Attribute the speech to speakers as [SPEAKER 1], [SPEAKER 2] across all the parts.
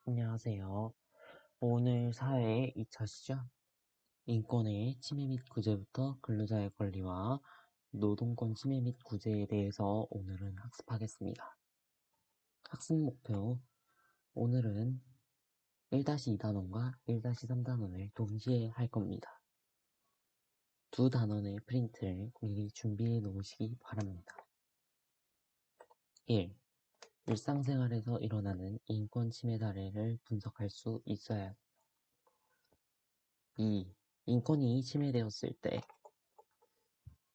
[SPEAKER 1] 안녕하세요. 오늘 사회 2차시죠? 인권의 침해 및 구제부터 근로자의 권리와 노동권 침해 및 구제에 대해서 오늘은 학습하겠습니다. 학습 목표, 오늘은 1-2단원과 1-3단원을 동시에 할 겁니다. 두 단원의 프린트를 미리 준비해 놓으시기 바랍니다. 1. 일상생활에서 일어나는 인권 침해 사례를 분석할 수 있어야 합니다. 2. 인권이 침해되었을 때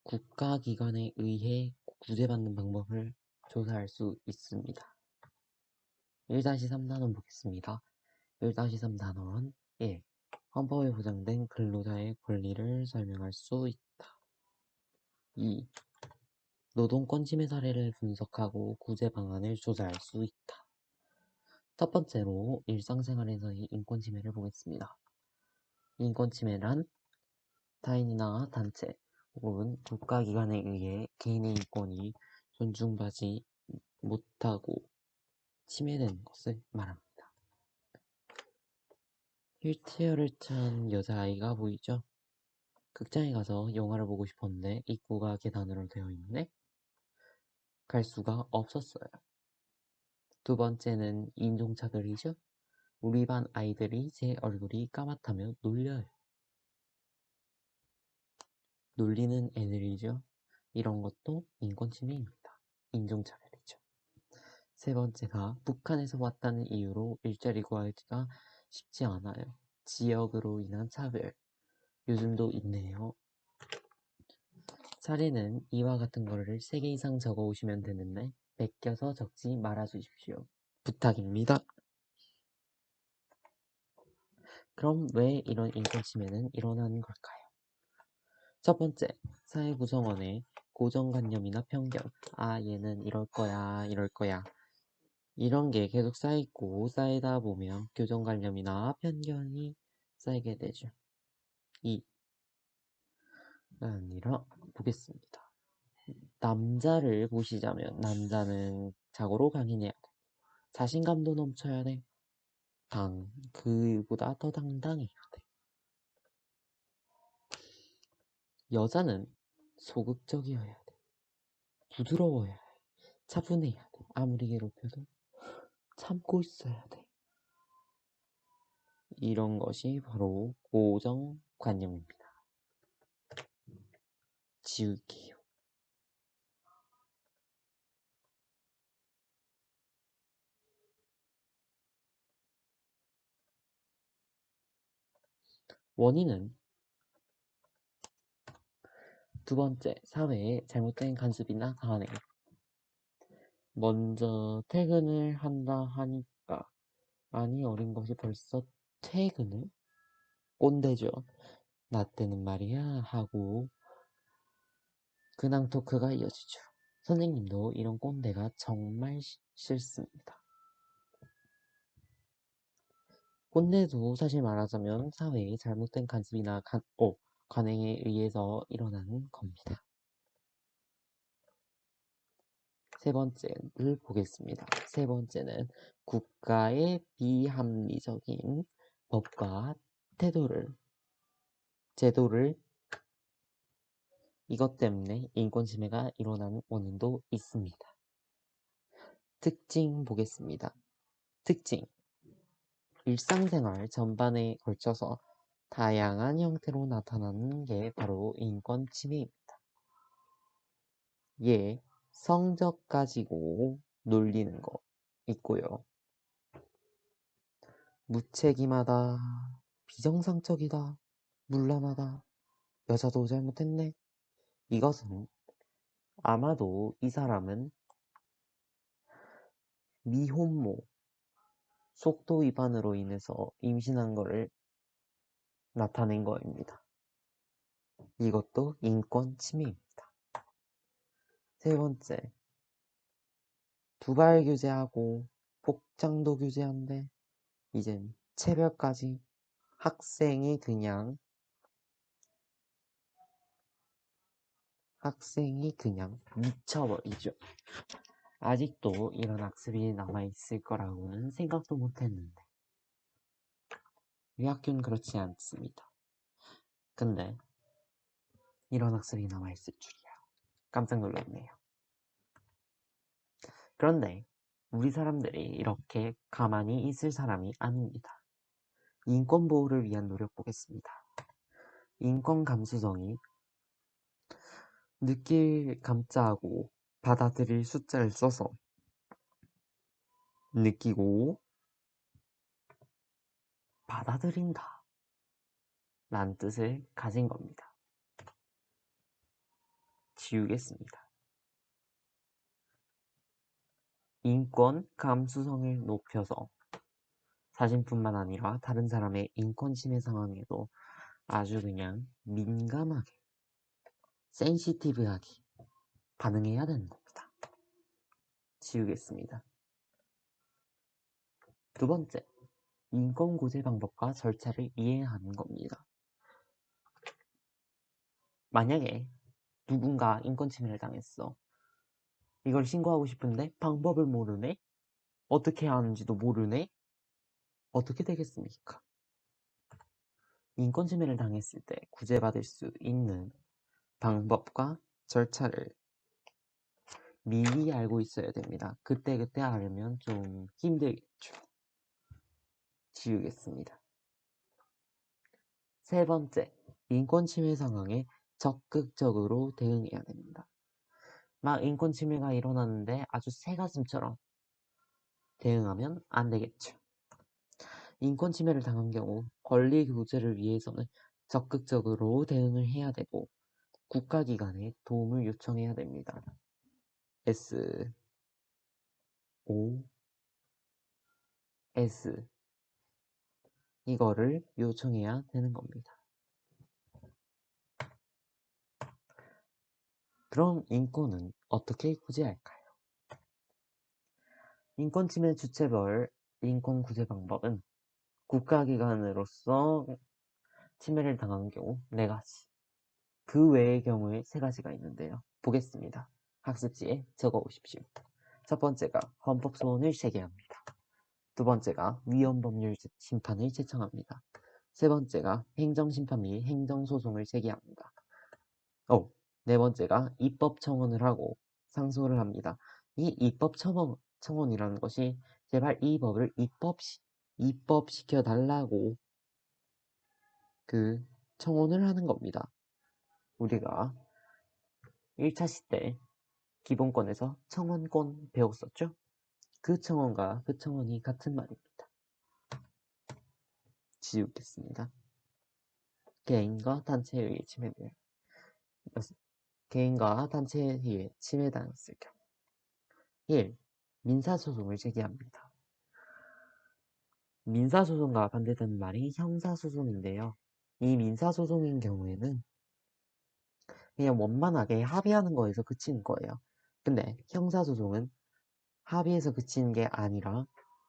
[SPEAKER 1] 국가기관에 의해 구제받는 방법을 조사할 수 있습니다. 1-3단원 보겠습니다. 1-3단원 1. 헌법에 보장된 근로자의 권리를 설명할 수 있다. 2. 노동권 침해 사례를 분석하고 구제 방안을 조사할 수 있다. 첫 번째로 일상생활에서의 인권 침해를 보겠습니다. 인권 침해란 타인이나 단체 혹은 국가기관에 의해 개인의 인권이 존중받지 못하고 침해되는 것을 말합니다. 휠체어를 찬 여자아이가 보이죠? 극장에 가서 영화를 보고 싶었는데 입구가 계단으로 되어 있네? 갈 수가 없었어요. 두 번째는 인종차별이죠? 우리 반 아이들이 제 얼굴이 까맣다며 놀려요. 놀리는 애들이죠? 이런 것도 인권침해입니다. 인종차별이죠. 세 번째가 북한에서 왔다는 이유로 일자리 구하기가 쉽지 않아요. 지역으로 인한 차별. 요즘도 있네요. 사례는 이와 같은 거를 3개 이상 적어 오시면 되는데 베껴서 적지 말아 주십시오. 부탁입니다. 그럼 왜 이런 인권 침해는 일어나는 걸까요? 첫 번째, 사회 구성원의 고정관념이나 편견. 얘는 이럴 거야, 이럴 거야. 이런 게 계속 쌓이고 쌓이다 보면 교정관념이나 편견이 쌓이게 되죠. 2. 아니라 보겠습니다. 남자를 보시자면 남자는 자고로 강인해야 돼. 자신감도 넘쳐야 돼. 그보다 더 당당해야 돼. 여자는 소극적이어야 돼. 부드러워야 해. 차분해야 돼. 아무리 괴롭혀도 참고 있어야 돼. 이런 것이 바로 고정관념입니다. 지울게요. 원인은 두 번째, 사회에 잘못된 간섭이나 강압. 먼저 퇴근을 한다 하니까 아니 어린 것이 벌써 퇴근을? 꼰대죠. 나 때는 말이야 하고 근황 토크가 이어지죠. 선생님도 이런 꼰대가 정말 싫습니다. 꼰대도 사실 말하자면 사회의 잘못된 간섭이나 관행에 의해서 일어나는 겁니다. 세 번째를 보겠습니다. 세 번째는 국가의 비합리적인 법과 제도를 이것 때문에 인권 침해가 일어나는 원인도 있습니다. 특징 보겠습니다. 특징 일상생활 전반에 걸쳐서 다양한 형태로 나타나는 게 바로 인권 침해입니다. 성적 가지고 놀리는 거 있고요. 무책임하다, 비정상적이다, 문란하다, 여자도 잘못했네. 이것은 아마도 이 사람은 미혼모, 속도 위반으로 인해서 임신한 거를 나타낸 거입니다. 이것도 인권 침해입니다. 세 번째, 두발 규제하고 복장도 규제한데 이젠 체벌까지 학생이 그냥 미쳐버리죠. 아직도 이런 학습이 남아있을 거라고는 생각도 못했는데 우리 학교는 그렇지 않습니다. 근데 이런 학생이 남아있을 줄이야. 깜짝 놀랐네요. 그런데 우리 사람들이 이렇게 가만히 있을 사람이 아닙니다. 인권 보호를 위한 노력 보겠습니다. 인권 감수성이 느낄 감자하고 받아들일 숫자를 써서 느끼고 받아들인다 라는 뜻을 가진 겁니다. 지우겠습니다. 인권 감수성을 높여서 자신뿐만 아니라 다른 사람의 인권 침해 상황에도 아주 그냥 민감하게 센시티브하게 반응해야 되는 겁니다. 지우겠습니다. 두 번째, 인권 구제 방법과 절차를 이해하는 겁니다. 만약에 누군가 인권 침해를 당했어. 이걸 신고하고 싶은데 방법을 모르네? 어떻게 하는지도 모르네? 어떻게 되겠습니까? 인권 침해를 당했을 때 구제받을 수 있는 방법과 절차를 미리 알고 있어야 됩니다. 그때그때 알면 좀 힘들겠죠. 지우겠습니다. 세 번째, 인권 침해 상황에 적극적으로 대응해야 됩니다. 막 인권 침해가 일어났는데 아주 새가슴처럼 대응하면 안 되겠죠. 인권 침해를 당한 경우 권리 구제를 위해서는 적극적으로 대응을 해야 되고 국가기관에 도움을 요청해야 됩니다. S, O, S 이거를 요청해야 되는 겁니다. 그럼 인권은 어떻게 구제할까요? 인권 침해 주체별 인권 구제 방법은 국가기관으로서 침해를 당한 경우 4가지, 그 외의 경우에 3가지가 있는데요. 보겠습니다. 학습지에 적어 오십시오. 첫 번째가 헌법 소원을 제기합니다. 두 번째가 위헌법률 심판을 제청합니다. 세 번째가 행정심판 및 행정소송을 제기합니다. 네 번째가 입법 청원을 하고 상소를 합니다. 이 입법 청원이라는 것이 제발 이 법을 입법시켜 달라고 그 청원을 하는 겁니다. 우리가 1차 시대 기본권에서 청원권 배웠었죠? 그 청원과 그 청원이 같은 말입니다. 지우겠습니다. 개인과 단체에 의해 개인과 단체에 의해 침해당했을 경우 1. 민사소송을 제기합니다. 민사소송과 반대되는 말이 형사소송인데요. 이 민사소송인 경우에는 그냥 원만하게 합의하는 거에서 그치는 거예요. 근데 형사소송은 합의에서 그치는 게 아니라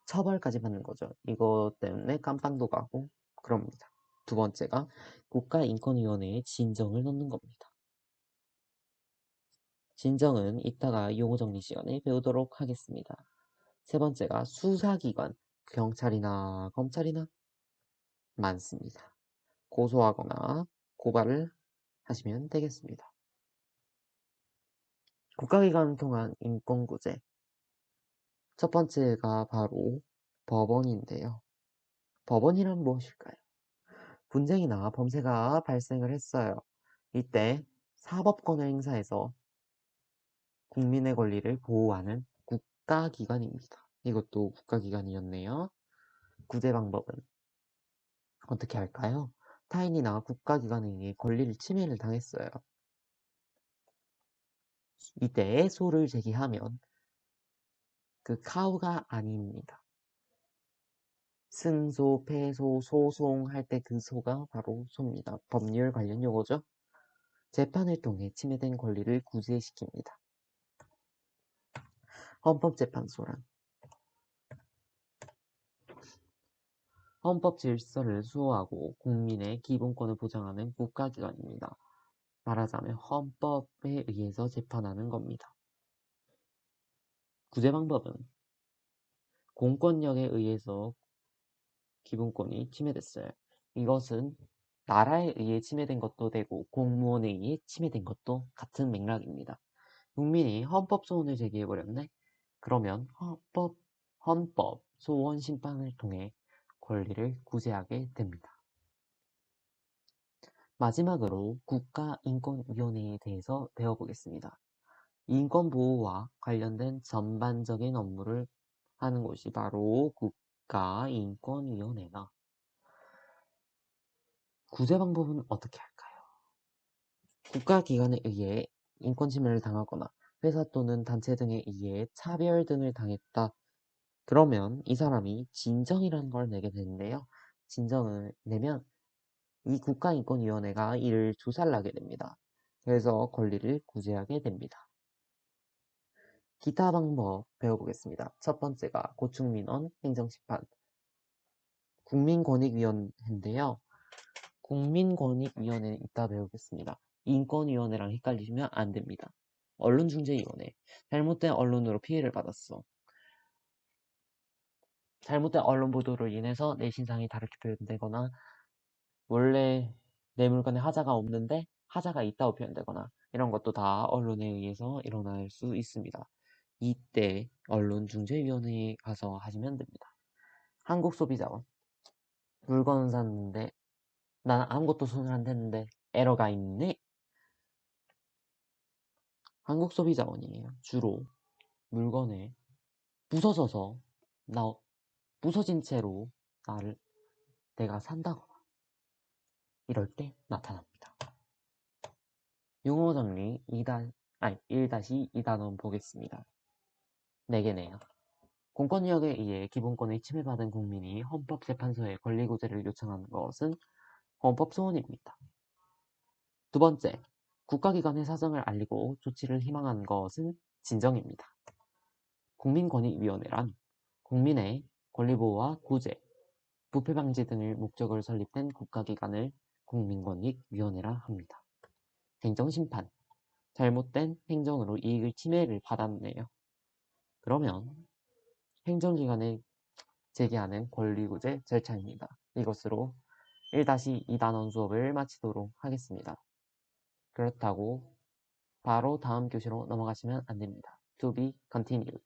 [SPEAKER 1] 처벌까지 받는 거죠. 이것 때문에 깜빵도 가고 그럽니다. 두 번째가 국가인권위원회에 진정을 넣는 겁니다. 진정은 이따가 용어 정리 시간에 배우도록 하겠습니다. 세 번째가 수사기관, 경찰이나 검찰이나 많습니다. 고소하거나 고발을 하시면 되겠습니다. 국가기관을 통한 인권구제. 첫 번째가 바로 법원인데요. 법원이란 무엇일까요? 분쟁이나 범죄가 발생을 했어요. 이때 사법권을 행사해서 국민의 권리를 보호하는 국가기관입니다. 이것도 국가기관이었네요. 구제 방법은 어떻게 할까요? 타인이나 국가기관에 의해 권리를 침해를 당했어요. 이때 소를 제기하면 그 카우가 아닙니다. 승소, 패소, 소송할 때 그 소가 바로 소입니다. 법률 관련 용어죠. 재판을 통해 침해된 권리를 구제시킵니다. 헌법재판소란 헌법 질서를 수호하고 국민의 기본권을 보장하는 국가기관입니다. 말하자면 헌법에 의해서 재판하는 겁니다. 구제 방법은 공권력에 의해서 기본권이 침해됐어요. 이것은 나라에 의해 침해된 것도 되고 공무원에 의해 침해된 것도 같은 맥락입니다. 국민이 헌법 소원을 제기해버렸네? 그러면 헌법 소원 심판을 통해 권리를 구제하게 됩니다. 마지막으로 국가인권위원회에 대해서 배워보겠습니다. 인권보호와 관련된 전반적인 업무를 하는 곳이 바로 국가인권위원회다. 구제 방법은 어떻게 할까요? 국가기관에 의해 인권침해를 당하거나 회사 또는 단체 등에 의해 차별 등을 당했다. 그러면 이 사람이 진정이라는 걸 내게 되는데요. 진정을 내면 이 국가인권위원회가 이를 조사를 하게 됩니다. 그래서 권리를 구제하게 됩니다. 기타 방법 배워보겠습니다. 첫 번째가 고충민원 행정심판 국민권익위원회인데요. 국민권익위원회는 이따 배우겠습니다. 인권위원회랑 헷갈리시면 안 됩니다. 언론중재위원회 잘못된 언론으로 피해를 받았어. 잘못된 언론 보도로 인해서 내 신상이 다르게 표현되거나 원래 내 물건에 하자가 없는데 하자가 있다고 표현되거나 이런 것도 다 언론에 의해서 일어날 수 있습니다. 이때 언론중재위원회에 가서 하시면 됩니다. 한국소비자원 물건을 샀는데 난 아무것도 손을 안 댔는데 에러가 있네. 한국소비자원이에요. 주로 물건에 부서져서 부서진 채로 내가 산다거나 이럴 때 나타납니다. 용어 정리 1-2단원 보겠습니다. 4개네요. 공권력에 의해 기본권을 침해받은 국민이 헌법재판소에 권리구제를 요청하는 것은 헌법소원입니다. 두 번째, 국가기관의 사정을 알리고 조치를 희망하는 것은 진정입니다. 국민권익위원회란 국민의 권리보호와 구제, 부패방지 등을 목적으로 설립된 국가기관을 국민권익위원회라 합니다. 행정심판, 잘못된 행정으로 이익을 침해를 받았네요. 그러면 행정기관에 제기하는 권리구제 절차입니다. 이것으로 1-2단원 수업을 마치도록 하겠습니다. 그렇다고 바로 다음 교시로 넘어가시면 안 됩니다. To be continued.